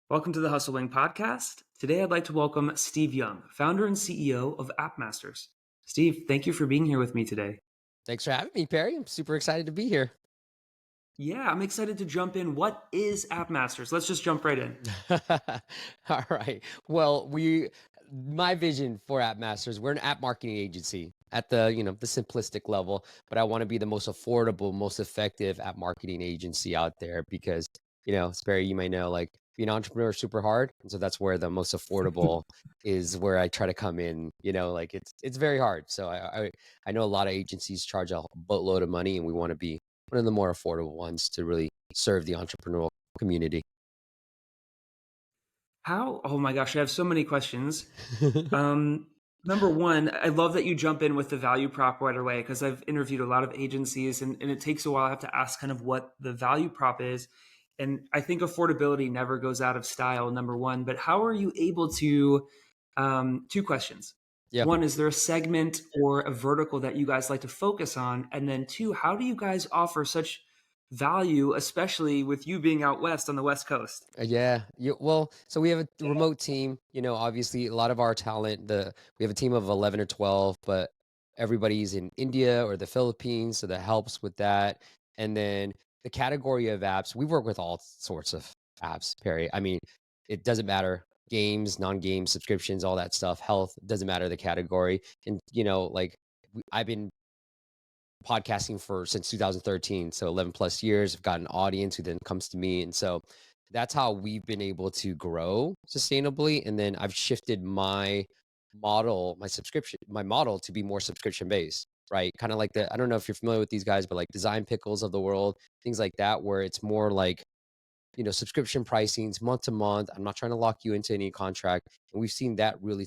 Welcome to the Hustling Podcast. Today, I'd like to welcome Steve Young, founder and CEO of AppMasters. Steve, thank you for being here with me today. Thanks for having me, Perry. I'm super excited to be here. Yeah, I'm excited to jump in. What is AppMasters? Let's just jump right in. All right. Well, my vision for App Masters, we're an app marketing agency at the simplistic level, but I want to be the most affordable, most effective app marketing agency out there because, Perry, you may know, like being an entrepreneur is super hard. And so that's where the most affordable is where I try to come in, like it's very hard. So I know a lot of agencies charge a boatload of money and we want to be one of the more affordable ones to really serve the entrepreneurial community. How? Oh my gosh, I have so many questions. Um, Number one, I love that you jump in with the value prop right away because I've interviewed a lot of agencies and it takes a while. I have to ask kind of what the value prop is. And I think affordability never goes out of style, number one. But how are you able to? Two questions. Yeah. One, is there a segment or a vertical that you guys like to focus on? And then two, how do you guys offer such value, especially with you being out west on the West Coast? Yeah. Well, so we have a remote team, obviously a lot of our talent, we have a team of 11 or 12, but everybody's in India or the Philippines, so that helps with that. And then the category of apps, we work with all sorts of apps, Perry. I mean, it doesn't matter. Games, non-game subscriptions, all that stuff, health, doesn't matter the category. And like I've been podcasting for since 2013, so 11 plus years. I've got an audience who then comes to me, and so that's how we've been able to grow sustainably. And then I've shifted my model to be more subscription based, right? Kind of like I don't know if you're familiar with these guys, but like Design Pickles of the world, things like that, where it's more like subscription pricings month to month. I'm not trying to lock you into any contract. And we've seen that really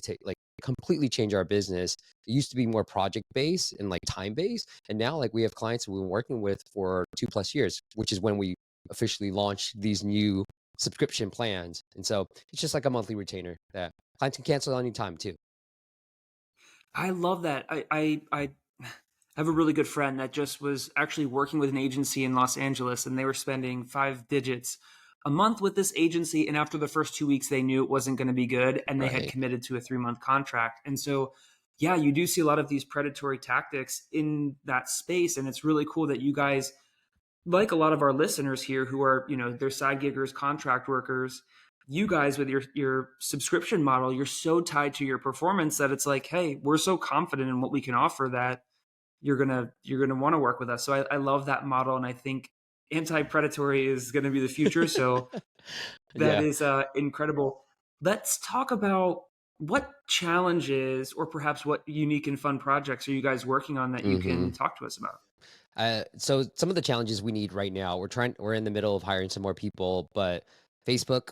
completely change our business. It used to be more project based and like time based. And now like we have clients that we've been working with for 2+ years, which is when we officially launched these new subscription plans. And so it's just like a monthly retainer that clients can cancel any time too. I love that. I have a really good friend that just was actually working with an agency in Los Angeles, and they were spending five digits a month with this agency. And after the first 2 weeks, they knew it wasn't going to be good, and they had Right. committed to a 3 month contract. And so, yeah, you do see a lot of these predatory tactics in that space, and it's really cool that you guys, like a lot of our listeners here who are, they're side giggers, contract workers, you guys with your subscription model, you're so tied to your performance that it's like, hey, we're so confident in what we can offer that you're gonna want to work with us. So I love that model, and I think anti-predatory is going to be the future. So that Yeah. is incredible. Let's talk about what challenges or perhaps what unique and fun projects are you guys working on that you hmm can talk to us about? So some of the challenges we need right now, we're in the middle of hiring some more people, but Facebook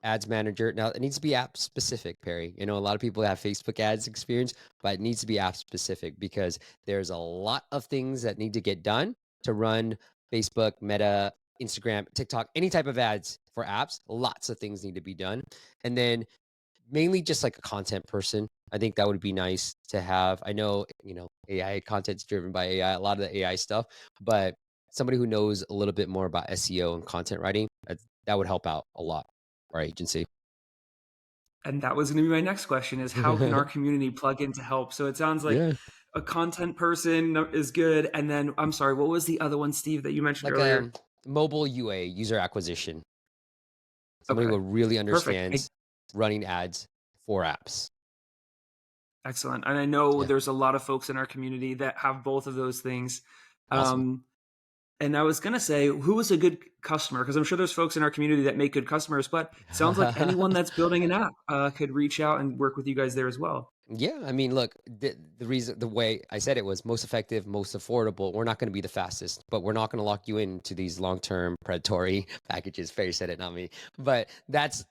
ads manager. Now it needs to be app specific, Perry. A lot of people have Facebook ads experience, but it needs to be app specific because there's a lot of things that need to get done to run Facebook, Meta, Instagram, TikTok, any type of ads for apps. Lots of things need to be done. And then mainly just like a content person. I think that would be nice to have. I know, AI content's driven by AI, a lot of the AI stuff, but somebody who knows a little bit more about SEO and content writing, that would help out a lot, our agency. And that was going to be my next question: is how can our community plug in to help? So it sounds like Yeah. a content person is good, and then I'm sorry, what was the other one, Steve, that you mentioned Like earlier? mobile UA, user acquisition, somebody Okay, who really perfect. understands running ads for apps. Excellent. And I know Yeah. there's a lot of folks in our community that have both of those things. Awesome. Um, and I was going to say, who is a good customer? Because I'm sure there's folks in our community that make good customers, but it sounds like anyone that's building an app could reach out and work with you guys there as well. Yeah, I mean, look, the way I said it was most effective, most affordable. We're not going to be the fastest, but we're not going to lock you into these long-term predatory packages. Faye said it, not me. But that's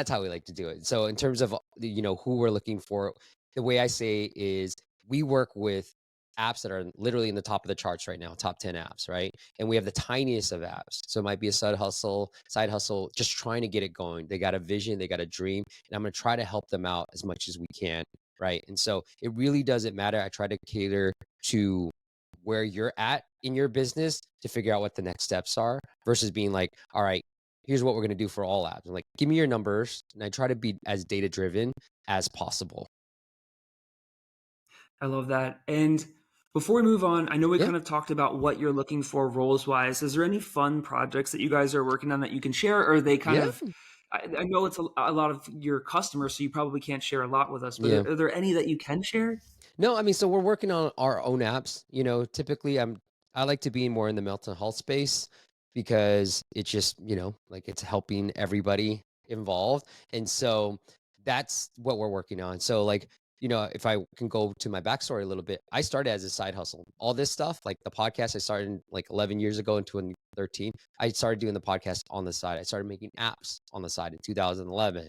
how we like to do it. So in terms of who we're looking for, the way I say is we work with apps that are literally in the top of the charts right now, top 10 apps, right? And we have the tiniest of apps. So it might be a side hustle, just trying to get it going. They got a vision, they got a dream, and I'm going to try to help them out as much as we can, right? And so it really doesn't matter. I try to cater to where you're at in your business to figure out what the next steps are versus being like, all right, here's what we're going to do for all apps. I'm like, give me your numbers. And I try to be as data driven as possible. I love that. And before we move on, I know we Yeah. kind of talked about what you're looking for roles wise. Is there any fun projects that you guys are working on that you can share? Or are they kind Yeah. of, I know it's a lot of your customers, so you probably can't share a lot with us, but Yeah. are there any that you can share? No, I mean, so we're working on our own apps. Typically I like to be more in the mental health space because it's just, like it's helping everybody involved. And so that's what we're working on. So like, if I can go to my backstory a little bit, I started as a side hustle. All this stuff, like the podcast, I started like 11 years ago in 2013. I started doing the podcast on the side. I started making apps on the side in 2011.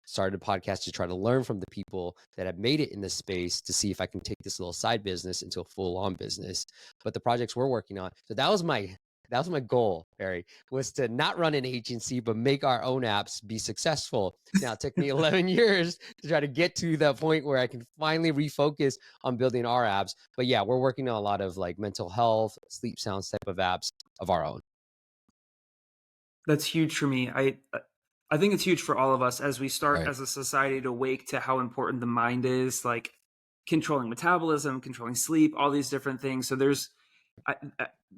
Started a podcast to try to learn from the people that have made it in this space to see if I can take this little side business into a full-on business. But the projects we're working on, so that was my goal, Barry, was to not run an agency, but make our own apps be successful. Now, it took me 11 years to try to get to the point where I can finally refocus on building our apps. But yeah, we're working on a lot of like mental health, sleep sounds type of apps of our own. That's huge for me. I think it's huge for all of us as we start Right. as a society to wake to how important the mind is, like controlling metabolism, controlling sleep, all these different things. So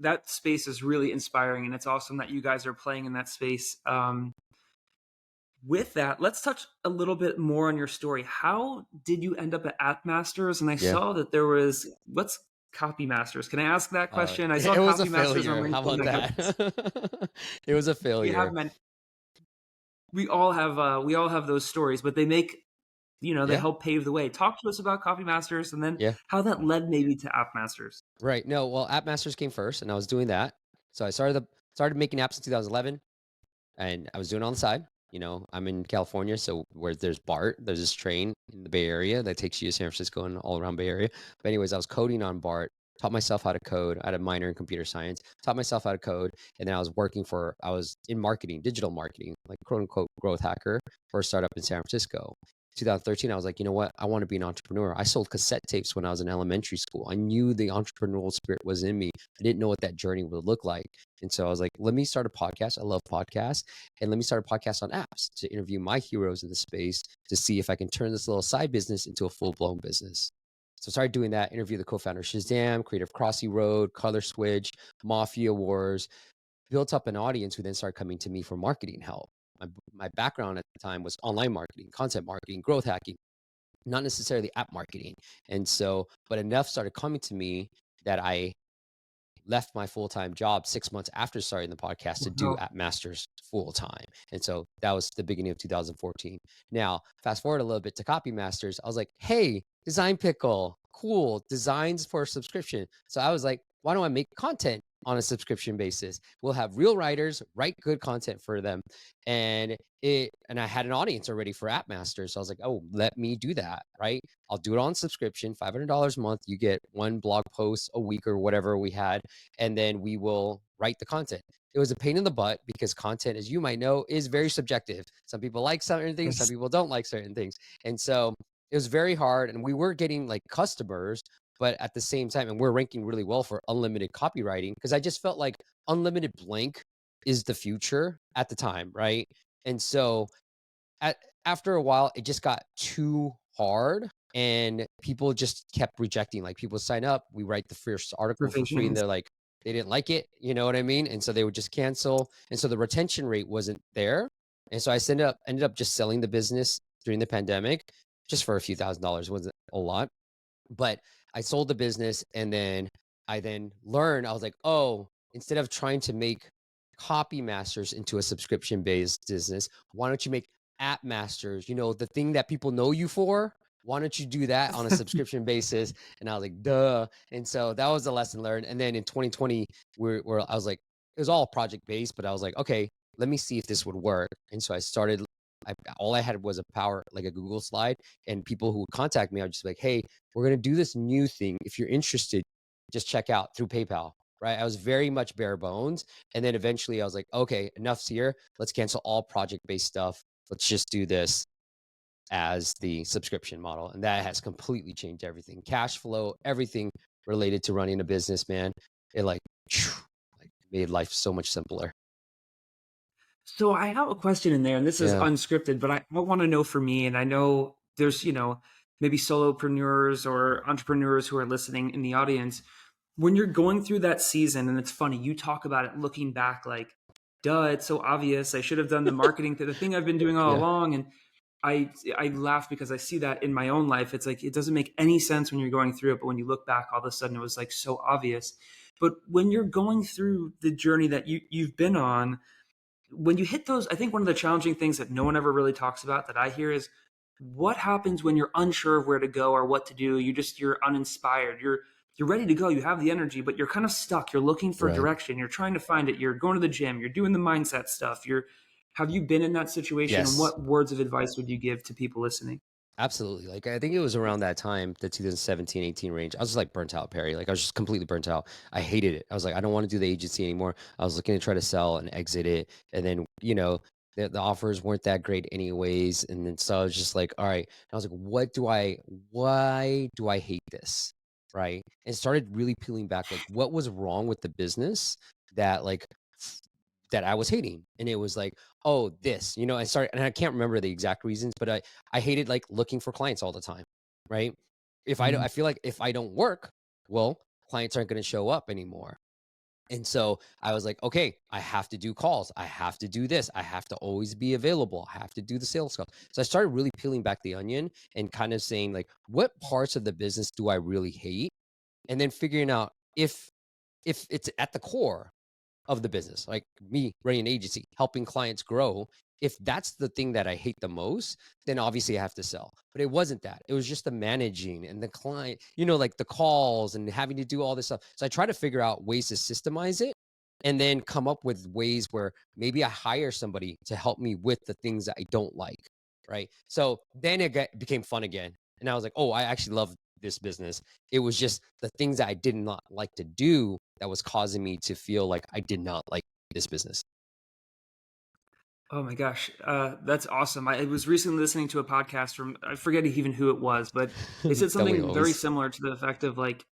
that space is really inspiring, and it's awesome that you guys are playing in that space. With that, let's touch a little bit more on your story. How did you end up at App Masters? And I Yeah. saw that there was what's Copy Masters. Can I ask that question? I saw It was a Copy Masters on failure. How LinkedIn. about I got that? It was a we have failure. men. We all have those stories, but they make they Yeah. help pave the way. Talk to us about Copy Masters, and then Yeah. how that led maybe to App Masters. Right. No, well, App Masters came first, and I was doing that. So I started making apps in 2011, and I was doing it on the side. I'm in California, so where there's BART, there's this train in the Bay Area that takes you to San Francisco and all around Bay Area. But anyways, I was coding on BART, taught myself how to code. I had a minor in computer science, taught myself how to code, and then I was in marketing, digital marketing, like quote unquote growth hacker for a startup in San Francisco. 2013, I was like, you know what? I want to be an entrepreneur. I sold cassette tapes when I was in elementary school. I knew the entrepreneurial spirit was in me. I didn't know what that journey would look like. And so I was like, let me start a podcast. I love podcasts. And let me start a podcast on apps to interview my heroes in the space to see if I can turn this little side business into a full blown business. So I started doing that, interview the co-founder Shazam, Creative Crossy Road, Color Switch, Mafia Wars, built up an audience who then started coming to me for marketing help. My background at the time was online marketing, content marketing, growth hacking, not necessarily app marketing. And so, but enough started coming to me that I left my full-time job 6 months after starting the podcast to do Wow. App Masters full time. And so that was the beginning of 2014. Now, fast forward a little bit to Copy Masters. I was like, hey, Design Pickle, cool, designs for a subscription. So I was like, why don't I make content on a subscription basis? We'll have real writers write good content for them. And I had an audience already for App Masters. So I was like, oh, let me do that, right? I'll do it on subscription, $500 a month. You get one blog post a week or whatever we had, and then we will write the content. It was a pain in the butt because content, as you might know, is very subjective. Some people like certain things, some Yes. people don't like certain things. And so it was very hard. And we were getting like customers, but at the same time, and we're ranking really well for unlimited copywriting because I just felt like unlimited blank is the future at the time, right? And so at after a while, it just got too hard and people just kept rejecting. Like people sign up, we write the first article for free, and Revisions. they're like, they didn't like it, you know what I mean? And so they would just cancel. And so the retention rate wasn't there. And so I ended up just selling the business during the pandemic just for a few $1,000s. It wasn't a lot. But I sold the business and then I then learned, I was like, oh, instead of trying to make copy masters into a subscription based business, why don't you make app masters, the thing that people know you for? Why don't you do that on a subscription basis? And I was like, duh. And so that was the lesson learned. And then in 2020, I was like, it was all project based, but I was like, okay, let me see if this would work. And so I started, all I had was a like a Google slide, and people who would contact me, I would just be like, hey, we're going to do this new thing. If you're interested, just check out through PayPal. Right. I was very much bare bones. And then eventually I was like, okay, enough's here. Let's cancel all project based stuff. Let's just do this as the subscription model. And that has completely changed everything. Cash flow, everything related to running a business, man. It like made life so much simpler. So I have a question in there, and this is Yeah. unscripted, but I want to know for me, and I know there's, maybe solopreneurs or entrepreneurs who are listening in the audience. When you're going through that season, and it's funny, you talk about it looking back like, duh, it's so obvious. I should have done the marketing to the thing I've been doing all Yeah. along. And I laugh because I see that in my own life. It's like it doesn't make any sense when you're going through it, but when you look back, all of a sudden it was like so obvious. But when you're going through the journey that you've been on, when you hit those, I think one of the challenging things that no one ever really talks about that I hear is what happens when you're unsure of where to go or what to do. You're uninspired. You're ready to go. You have the energy, but you're kind of stuck. You're looking for Right. direction. You're trying to find it. You're going to the gym. You're doing the mindset stuff. Have you been in that situation? And Yes. what words of advice would you give to people listening? Absolutely. Like I think it was around that time, the 2017, 18 range. I was just like burnt out, Perry. Like I was just completely burnt out. I hated it. I was like, I don't want to do the agency anymore. I was looking to try to sell and exit it. And then, the offers weren't that great anyways. And then so I was just like, all right. And I was like, why do I hate this? Right. And started really peeling back like what was wrong with the business that like that I was hating. And it was like, oh, this, I started, and I can't remember the exact reasons, but I hated like looking for clients all the time, right? If I don't, Mhm. I feel like if I don't work, well, clients aren't going to show up anymore. And so I was like, okay, I have to do calls. I have to do this. I have to always be available. I have to do the sales calls. So I started really peeling back the onion and kind of saying like, what parts of the business do I really hate? And then figuring out if it's at the core of the business, like me running an agency, helping clients grow. If that's the thing that I hate the most, then obviously I have to sell. But it wasn't that. It was just the managing and the client, like the calls and having to do all this stuff. So I try to figure out ways to systemize it and then come up with ways where maybe I hire somebody to help me with the things that I don't like. Right. So then became fun again. And I was like, oh, I actually love this business. It was just the things that I did not like to do that was causing me to feel like I did not like this business. Oh my gosh, that's awesome! I was recently listening to a podcast from I forget even who it was, but they said Don't we something very always? similar to the effect of like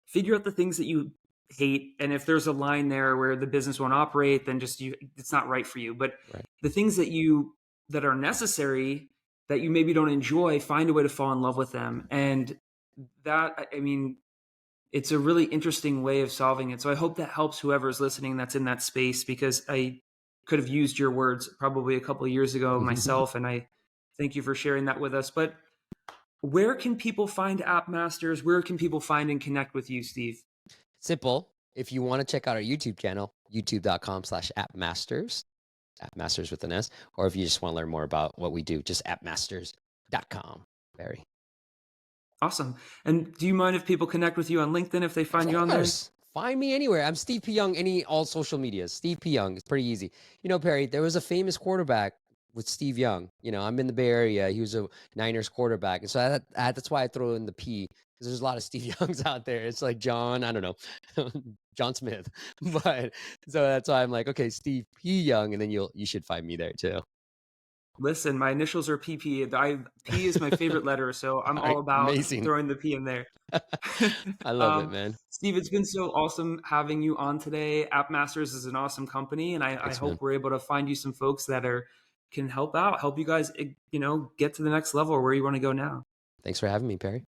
figure out the things that you hate, and if there's a line there where the business won't operate, then just it's not right for you. But Right. the things that are necessary that you maybe don't enjoy, find a way to fall in love with them, and that I mean it's a really interesting way of solving it. So I hope that helps whoever's listening that's in that space because I could have used your words probably a couple of years ago myself, and I thank you for sharing that with us. But where can people find App Masters? Where can people find and connect with you, Steve? Simple. If you want to check out our YouTube channel, youtube.com/appmasters, appmasters with an S, or if you just want to learn more about what we do, just appmasters.com. Barry. Awesome. And do you mind if people connect with you on LinkedIn if they Of find you on there? course. Find me anywhere. I'm Steve P. Young, all social medias. Steve P. Young. It's pretty easy. Perry, there was a famous quarterback with Steve Young. I'm in the Bay Area. He was a Niners quarterback. And so that's why I throw in the P, because there's a lot of Steve Youngs out there. It's like John, I don't know, John Smith. But so that's why I'm like, okay, Steve P. Young, and then you should find me there too. Listen, my initials are PP. P is my favorite letter, so I'm All all right. about Amazing. throwing the P in there. I love it, man. Steve, it's been so awesome having you on today. App Masters is an awesome company, and I Thanks, man. hope we're able to find you some folks that are can help out, help you guys, get to the next level or where you want to go now. Thanks for having me, Perry.